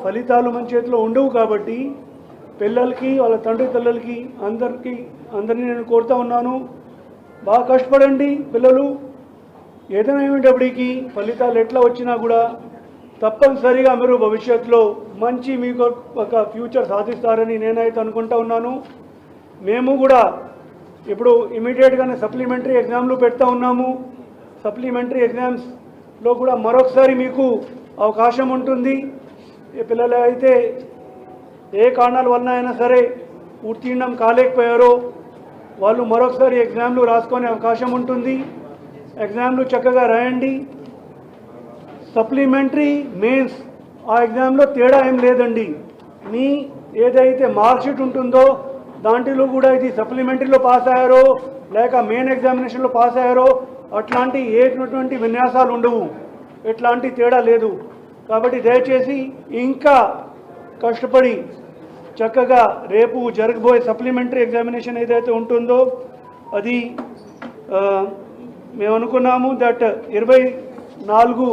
ఫలితాలు మన చేతిలో ఉండవు కాబట్టి పిల్లలకి వాళ్ళ తండ్రి తల్లులకి అందరినీ నేను కోరుతా ఉన్నాను, బాగా కష్టపడండి పిల్లలు. ఏదైనా ఏమిటప్పటికీ ఫలితాలు ఎట్లా వచ్చినా కూడా తప్పనిసరిగా మీరు భవిష్యత్తులో మంచి మీకు ఒక ఫ్యూచర్ సాధిస్తారని నేనైతే అనుకుంటా ఉన్నాను. మేము కూడా ఇప్పుడు ఇమీడియట్గానే సప్లిమెంటరీ ఎగ్జామ్లు పెడతా ఉన్నాము. సప్లిమెంటరీ ఎగ్జామ్స్లో కూడా మరొకసారి మీకు అవకాశం ఉంటుంది. పిల్లలు అయితే ఏ కారణాల వలన అయినా సరే ఉత్తీర్ణం కాలేకపోయారో వాళ్ళు మరొకసారి ఎగ్జామ్లు రాసుకునే అవకాశం ఉంటుంది. ఎగ్జామ్లు చక్కగా రాయండి. సప్లిమెంటరీ మెయిన్స్ ఆ ఎగ్జామ్లో తేడా ఏం లేదండి. మీ ఏదైతే మార్క్షీట్ ఉంటుందో దాంట్లో కూడా ఇది సప్లిమెంటరీలో పాస్ అయ్యారో లేక మెయిన్ ఎగ్జామినేషన్లో పాస్ అయ్యారో అట్లాంటి ఏటువంటి విన్యాసాలు ఉండవు, ఎట్లాంటి తేడా లేదు. కాబట్టి దయచేసి ఇంకా కష్టపడి చక్కగా రేపు జరగబోయే సప్లిమెంటరీ ఎగ్జామినేషన్ ఏదైతే ఉంటుందో అది మేము అనుకున్నాము దట్ 24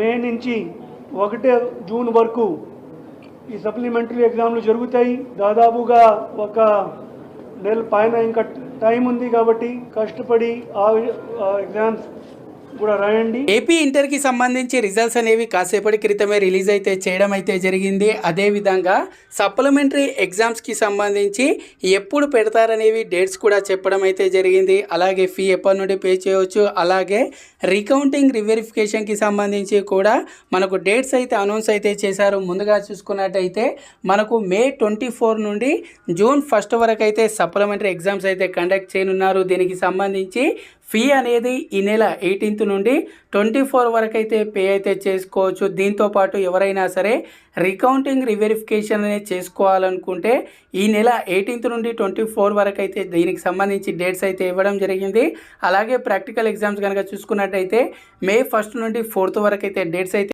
మే నుంచి 1 జూన్ వరకు ఈ సప్లిమెంటరీ ఎగ్జామ్లు జరుగుతాయి. దాదాపుగా ఒక నెల పైన ఇంకా టైం ఉంది కాబట్టి కష్టపడి ఆ ఎగ్జామ్స్ కూడా రాయండి. ఏపీ ఇంటర్కి సంబంధించి రిజల్ట్స్ అనేవి కాసేపటి క్రితమే రిలీజ్ అయితే చేయడం అయితే జరిగింది. అదేవిధంగా సప్లిమెంటరీ ఎగ్జామ్స్కి సంబంధించి ఎప్పుడు పెడతారనేవి డేట్స్ కూడా చెప్పడం అయితే జరిగింది. అలాగే ఫీ ఎప్పటి నుండి పే చేయవచ్చు, అలాగే రీకౌంటింగ్ రివెరిఫికేషన్కి సంబంధించి కూడా మనకు డేట్స్ అయితే అనౌన్స్ అయితే చేశారు. ముందుగా చూసుకున్నట్టయితే మనకు మే 24 నుండి జూన్ 1 వరకు అయితే సప్లిమెంటరీ ఎగ్జామ్స్ అయితే కండక్ట్ చేయనున్నారు. దీనికి సంబంధించి ఫీ అనేది ఈ నెల 18 నుండి 24 వరకు అయితే పే అయితే చేసుకోవచ్చు. దీంతోపాటు ఎవరైనా సరే రీకౌంటింగ్ రివెరిఫికేషన్ అనేది చేసుకోవాలనుకుంటే ఈ నెల 18 నుండి 24 వరకు అయితే దీనికి సంబంధించి డేట్స్ అయితే ఇవ్వడం జరిగింది. అలాగే ప్రాక్టికల్ ఎగ్జామ్స్ కనుక చూసుకున్నట్టయితే మే 1 నుండి 4 వరకు అయితే డేట్స్ అయితే